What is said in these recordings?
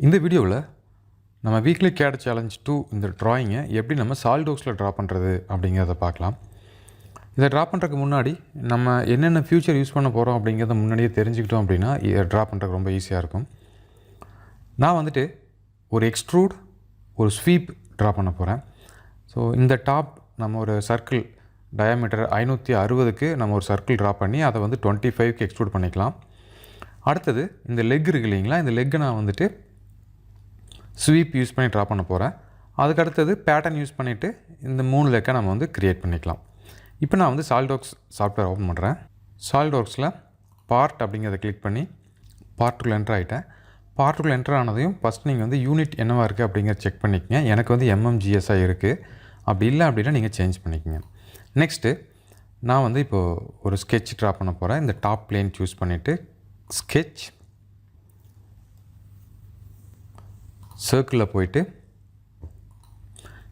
இந்த வீடியோவில் நம்ம வீக்லி CAD சேலஞ்ச் 2 இந்த ட்ராயிங்கை எப்படி நம்ம சாலிட்வொர்க்ஸில் ட்ரா பண்ணுறது அப்படிங்கிறத பார்க்கலாம். இதை ட்ரா பண்ணுறதுக்கு முன்னாடி நம்ம என்னென்ன ஃபியூச்சர் யூஸ் பண்ண போகிறோம் அப்படிங்கிறத முன்னாடியே தெரிஞ்சுக்கிட்டோம் அப்படின்னா இதை ட்ரா பண்ணுறதுக்கு ரொம்ப ஈஸியாக இருக்கும். நான் வந்துட்டு ஒரு எக்ஸ்ட்ரூட் ஒரு ஸ்வீப் ட்ரா பண்ண போகிறேன். ஸோ இந்த டாப் நம்ம ஒரு சர்க்கிள் டயாமீட்டர் 560க்கு நம்ம ஒரு சர்க்கிள் ட்ரா பண்ணி அதை வந்து 25க்கு எக்ஸ்ட்ரூட் பண்ணிக்கலாம். அடுத்தது இந்த லெக் இருக்கு இல்லைங்களா, இந்த லெக்கை நான் வந்துட்டு ஸ்வீப் யூஸ் பண்ணி ட்ரா பண்ண போகிறேன். அதுக்கு அடுத்தது பேட்டர்ன் யூஸ் பண்ணிவிட்டு இந்த 3 லெக்கை நம்ம வந்து க்ரியேட் பண்ணிக்கலாம். இப்போ நான் வந்து சாலிட்வொர்க்ஸ் சாஃப்ட்வேர் ஓப்பன் பண்ணுறேன். சாலிட்வொர்க்ஸில் பார்ட் அப்படிங்கிறத கிளிக் பண்ணி பார்ட்டுக்குள்ளே என்ட்ரு ஆகிட்டேன். பார்ட்டுக்குள்ளே என்ட்ரு ஆனதையும் ஃபஸ்ட் நீங்கள் வந்து யூனிட் என்னவாக இருக்குது அப்படிங்கிறத செக் பண்ணிக்கங்க. எனக்கு வந்து MMGSஆக இருக்குது. அப்படி இல்லை அப்படின்னா நீங்கள் சேஞ்ச் பண்ணிக்கங்க. நெக்ஸ்ட்டு நான் வந்து இப்போது ஒரு ஸ்கெட்ச் ட்ரா பண்ண போகிறேன். இந்த டாப் பிளேன் சூஸ் பண்ணிவிட்டு ஸ்கெட்ச் சர்க்கிளில் போயிட்டு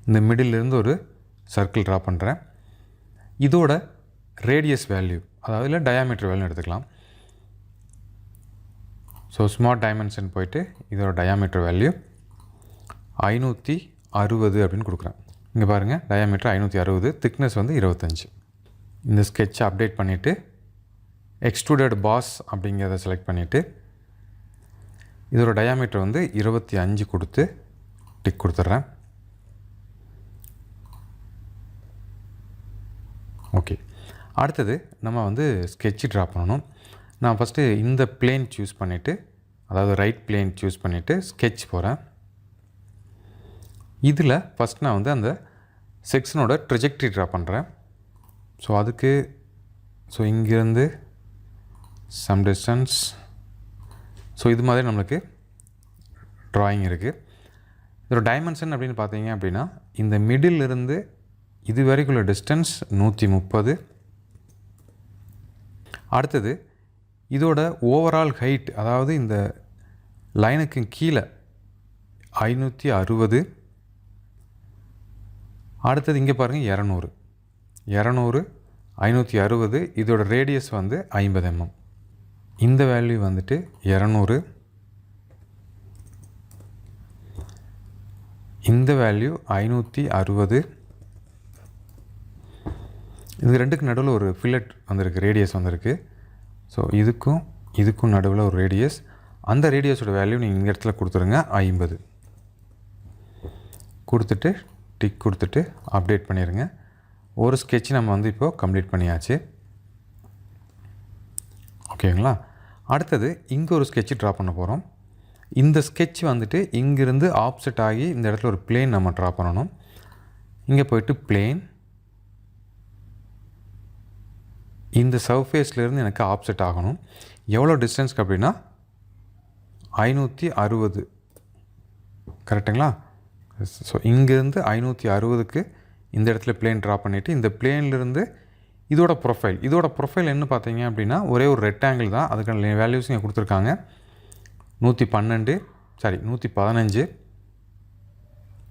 இந்த மிடிலிருந்து ஒரு சர்க்கிள் ட்ரா பண்ணுறேன். இதோட ரேடியஸ் வேல்யூ, அதாவது இல்லை டயாமீட்டர் வேல்யூ எடுத்துக்கலாம். ஸோ ஸ்மார்ட் டைமென்ஷன் போயிட்டு இதோட டயாமீட்டர் வேல்யூ 560 அப்படின்னு கொடுக்குறேன். இங்கே பாருங்கள், டயாமீட்டர் 560, திக்னஸ் வந்து 25. இந்த ஸ்கெட்சை அப்டேட் பண்ணிவிட்டு எக்ஸ்ட்ரூடட் பாஸ் அப்படிங்கிறத செலக்ட் பண்ணிவிட்டு இதோட டயாமீட்டர் வந்து 25 கொடுத்து டிக் கொடுத்துட்றேன். ஓகே, அடுத்தது நம்ம வந்து ஸ்கெட்ச் ட்ரா பண்ணணும். நான் ஃபஸ்ட்டு இந்த பிளேன் சூஸ் பண்ணிவிட்டு, அதாவது ரைட் பிளேன் சூஸ் பண்ணிவிட்டு ஸ்கெட்ச் போகிறேன். இதில் ஃபஸ்ட் நான் வந்து அந்த செக்ஷனோட ட்ரெஜெக்ட்ரி ட்ரா பண்ணுறேன். ஸோ அதுக்கு இங்கேருந்து சம் டிஸ்டன்ஸ், ஸோ இது மாதிரி நம்மளுக்கு ட்ராயிங் இருக்குது. இதோட டைமென்ஷன் அப்படின்னு பார்த்தீங்க அப்படின்னா இந்த மிடில் இருந்து இது வரைக்குள்ள டிஸ்டன்ஸ் 130. அடுத்தது இதோட ஓவரால் ஹைட், அதாவது இந்த லைனுக்கு கீழே 560. அடுத்தது இங்கே பாருங்கள் 200, 560. இதோட ரேடியஸ் வந்து 50 mm. இந்த வேல்யூ வந்துட்டு 200. இந்த வேல்யூ 560. இது ரெண்டுக்கு நடுவில் ஒரு ஃபில்லட் வந்திருக்கு, ரேடியஸ் வந்திருக்கு. ஸோ இதுக்கும் நடுவில் ஒரு ரேடியஸ். அந்த ரேடியஸோட வேல்யூ நீங்கள் இந்த இடத்துல கொடுத்துருங்க 50. கொடுத்துட்டு டிக் கொடுத்துட்டு அப்டேட் பண்ணிடுங்க. ஒரு ஸ்கெட்ச் நம்ம வந்து இப்போது கம்ப்ளீட் பண்ணியாச்சு. ஓகேங்களா? அடுத்தது இங்கே ஒரு ஸ்கெட்ச் ட்ரா பண்ண போகிறோம். இந்த ஸ்கெட்ச் வந்துட்டு இங்கேருந்து ஆப்செட் ஆகி இந்த இடத்துல ஒரு பிளேன் நம்ம ட்ரா பண்ணணும். இங்கே போயிட்டு பிளேன், இந்த சர்ஃபேஸ்லேருந்து எனக்கு ஆப்செட் ஆகணும். எவ்வளோ டிஸ்டன்ஸ்க்கு அப்படின்னா 560, கரெக்டுங்களா? ஸோ இங்கேருந்து 560க்கு இந்த இடத்துல பிளேன் ட்ரா பண்ணிவிட்டு இந்த பிளேன்லேருந்து இதோட ப்ரொஃபைல் என்ன பார்த்தீங்க அப்படின்னா ஒரே ஒரு ரெக்டாங்கிள் தான். அதுக்கான வேல்யூஸ் இங்கே கொடுத்துருக்காங்க. 115.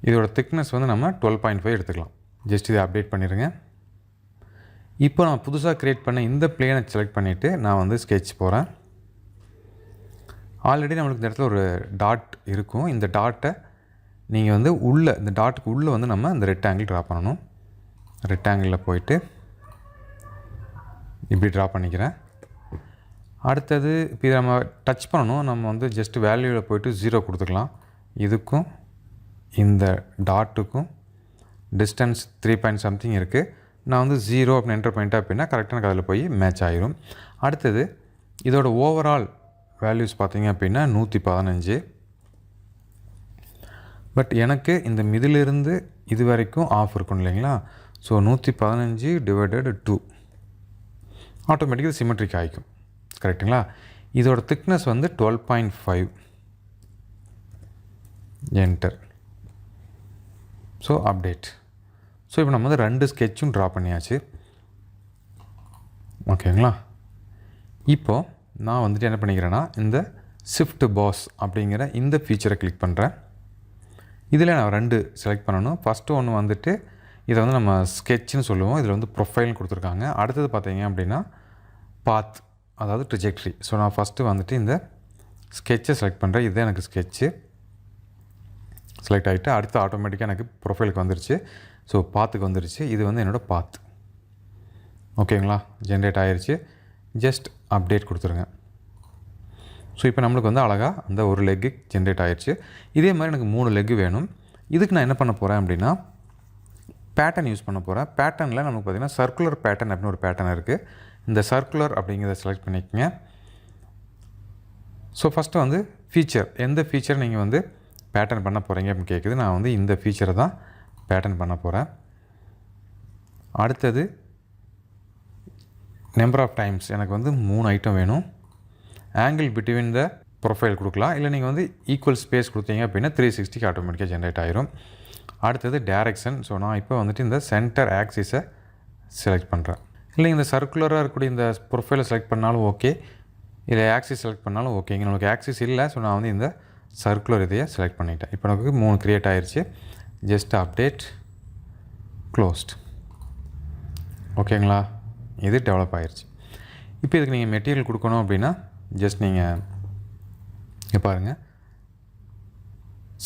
இதோட திக்னஸ் வந்து நம்ம 12.5 எடுத்துக்கலாம். ஜஸ்ட் இதை அப்டேட் பண்ணிடுங்க. இப்போ நான் புதுசாக க்ரியேட் பண்ண இந்த பிளேனை செலக்ட் பண்ணிவிட்டு நான் வந்து ஸ்கெட்ச் போகிறேன். ஆல்ரெடி நம்மளுக்கு இந்த இடத்துல ஒரு டாட் இருக்கும். இந்த டாட்டை நீங்கள் வந்து இந்த டாட்டுக்கு உள்ளே வந்து நம்ம இந்த ரெக்டாங்கிள் ட்ரா பண்ணணும். ரெக்டாங்கிளில் போயிட்டு இப்படி ட்ரா பண்ணிக்கிறேன். அடுத்தது இப்போ இதை நம்ம டச் பண்ணணும். நம்ம வந்து ஜஸ்ட் வேல்யூவில் போய்ட்டு 0 கொடுத்துக்கலாம். இதுக்கும் இந்த டாட்டுக்கும் டிஸ்டன்ஸ் 3 இருக்குது. நான் வந்து 0 அப்படின்னு என்டர் பண்ணிட்டேன் அப்படின்னா கரெக்டாக எனக்கு அதில் போய் மேட்ச் ஆகிரும். அடுத்தது இதோட ஓவரால் வேல்யூஸ் பார்த்தீங்க அப்படின்னா 115. பட் எனக்கு இந்த மிதிலிருந்து இது வரைக்கும் ஆஃப் இருக்கும் இல்லைங்களா? ஸோ 115 / 2 ஆட்டோமேட்டிக்காக சிமெட்ரிக் ஆகிக்கும். கரெக்டுங்களா? இதோட திக்னஸ் வந்து 12.5. என்டர். So update. ஸோ இப்போ நம்ம வந்து 2 ஸ்கெட்சும் ட்ரா பண்ணியாச்சு. ஓகேங்களா? இப்போது நான் வந்துட்டு என்ன பண்ணிக்கிறேன்னா இந்த ஷிஃப்ட் பாஸ் அப்படிங்கிற இந்த ஃபீச்சரை கிளிக் பண்ணுறேன். இதில் நான் 2 செலக்ட் பண்ணணும். ஃபஸ்ட்டு ஒன்று வந்துட்டு இதை வந்து நம்ம ஸ்கெட்ச்னு சொல்லுவோம். இதில் வந்து ப்ரொஃபைல்னு கொடுத்துருக்காங்க. அடுத்தது பார்த்தீங்க அப்படின்னா பாத், அதாவது ட்ரெஜெக்ட்ரி. ஸோ நான் ஃபஸ்ட்டு வந்துட்டு இந்த ஸ்கெட்சை செலக்ட் பண்ணுறேன். இதுதான் எனக்கு ஸ்கெட்சு. செலக்ட் ஆகிட்டு அடுத்து ஆட்டோமேட்டிக்காக எனக்கு ப்ரொஃபைலுக்கு வந்துருச்சு. ஸோ பாத்துக்கு வந்துருச்சு. இது வந்து என்னோடய பாத். ஓகேங்களா, ஜென்ரேட் ஆகிருச்சு. ஜஸ்ட் அப்டேட் கொடுத்துருங்க. ஸோ இப்போ நம்மளுக்கு வந்து அழகாக அந்த ஒரு லெக்கு ஜென்ரேட் ஆகிருச்சு. இதே மாதிரி எனக்கு 3 லெக்கு வேணும். இதுக்கு நான் என்ன பண்ண போகிறேன் அப்படின்னா பேட்டர்ன் யூஸ் பண்ண போகிறேன். பேட்டர்னில் நமக்கு பார்த்திங்கன்னா சர்க்குலர் பேட்டர்ன் அப்படின்னு ஒரு பேட்டர்ன் இருக்குது. இந்த சர்க்குலர் அப்படிங்கிறத செலக்ட் பண்ணிக்கங்க. ஸோ ஃபஸ்ட்டு வந்து ஃபீச்சர், எந்த ஃபீச்சர் நீங்கள் வந்து பேட்டர்ன் பண்ண போகிறீங்க அப்படின்னு கேட்குது. நான் வந்து இந்த ஃபீச்சரை தான் பேட்டர்ன் பண்ண போகிறேன். அடுத்தது நம்பர் ஆஃப் டைம்ஸ், எனக்கு வந்து 3 ஐட்டம் வேணும். ஆங்கிள் பிட்வீன் த ப்ரொஃபைல் கொடுக்கலாம். இல்லை நீங்கள் வந்து ஈக்குவல் ஸ்பேஸ் கொடுத்தீங்க அப்படின்னா 360 ஆட்டோமேட்டிக்காக ஜென்ரேட் ஆயிரும். அடுத்தது டைரக்ஷன். ஸோ நான் இப்போ வந்துட்டு இந்த சென்டர் ஆக்சிஸை செலக்ட் பண்ணுறேன். இல்லை இந்த சர்க்குலராக இருக்கக்கூடிய இந்த ப்ரொஃபைலை செலக்ட் பண்ணாலும் ஓகே, இல்லை ஆக்சிஸ் செலக்ட் பண்ணாலும் ஓகேங்க. நமக்கு ஆக்சிஸ் இல்லை, ஸோ நான் வந்து இந்த சர்க்குலர் இதையை செலக்ட் பண்ணிட்டேன். இப்போ நமக்கு 3 க்ரியேட் ஆகிருச்சு. Just update, closed. ஓகேங்களா, இது டெவலப் ஆகிருச்சு. இப்போ இதுக்கு நீங்கள் மெட்டீரியல் கொடுக்கணும் அப்படின்னா ஜஸ்ட் நீங்கள் பாருங்கள்,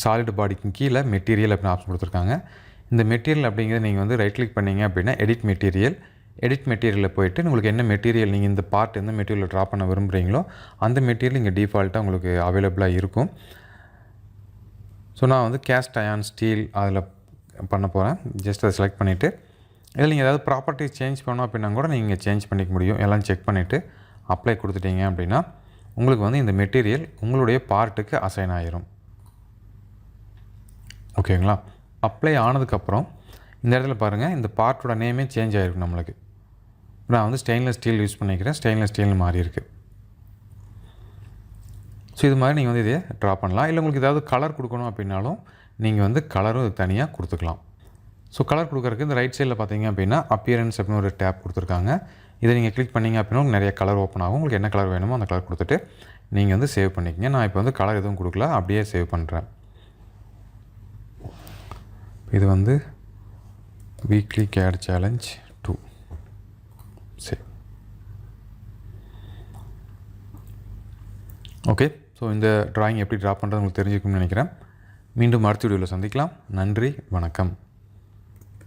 சாலிட் பாடிக்கு கீழே மெட்டீரியல் அப்படின்னு ஆப்ஷன் கொடுத்துருக்காங்க. இந்த மெட்டீரியல் அப்படிங்கிறது நீங்கள் வந்து ரைட் கிளிக் பண்ணிங்க அப்படின்னா எடிட் மெட்டீரியலில் போய்ட்டு உங்களுக்கு என்ன மெட்டீரியல் நீங்கள் இந்த பார்ட் எந்த மெட்டீரியல் ட்ரா பண்ண விரும்புகிறீங்களோ அந்த மெட்டீரியல் இங்கே டிஃபால்ட்டாக உங்களுக்கு அவைலபிளாக இருக்கும். ஸோ நான் வந்து கேஸ்ட் அயான் ஸ்டீல் அதில் பண்ண போகிறேன். ஜஸ்ட் அதை செலக்ட் பண்ணிவிட்டு இதில் நீங்கள் ஏதாவது ப்ராப்பர்ட்டிஸ் சேஞ்ச் பண்ணோம் அப்படின்னா கூட நீங்கள் சேஞ்ச் பண்ணிக்க முடியும். எல்லாம் செக் பண்ணிவிட்டு அப்ளை கொடுத்துட்டீங்க அப்படின்னா உங்களுக்கு வந்து இந்த மெட்டீரியல் உங்களுடைய பார்ட்டுக்கு அசைன் ஆகிரும். ஓகேங்களா, அப்ளை ஆனதுக்கப்புறம் இந்த இடத்துல பாருங்கள், இந்த பார்ட்டோட நேமே சேஞ்ச் ஆகிருக்கும் நம்மளுக்கு. நான் வந்து ஸ்டெயின்லெஸ் ஸ்டீல் யூஸ் பண்ணிக்கிறேன். ஸ்டெயின்லெஸ் ஸ்டீல்னு மாறி இருக்குது. ஸோ இது மாதிரி நீங்கள் வந்து இதை ட்ரா பண்ணலாம். இல்லை உங்களுக்கு ஏதாவது கலர் கொடுக்கணும் அப்படின்னாலும் நீங்கள் வந்து கலரும் தனியாக கொடுத்துக்கலாம். ஸோ கலர் கொடுக்குறதுக்கு இந்த ரைட் சைடில் பார்த்தீங்க அப்படின்னா அப்பியரன்ஸ் அப்படின்னு ஒரு டேப் கொடுத்துருக்காங்க. இதை நீங்கள் கிளிக் பண்ணிங்க அப்படின்னா நிறைய கலர் ஓப்பன் ஆகும். உங்களுக்கு என்ன கலர் வேணுமோ அந்த கலர் கொடுத்துட்டு நீங்கள் வந்து சேவ் பண்ணிக்கங்க. நான் இப்போ வந்து கலர் எதுவும் கொடுக்கல, அப்படியே சேவ் பண்ணுறேன். இது வந்து வீக்லி CAD சேலஞ்ச் 2. சரி, ஓகே. ஸோ இந்த ட்ராயிங் எப்படி ட்ரா பண்ணுறது உங்களுக்கு தெரிஞ்சுக்கணும்னு நினைக்கிறேன். மீண்டும் அடுத்த வீடியோவில் சந்திக்கலாம். நன்றி, வணக்கம்.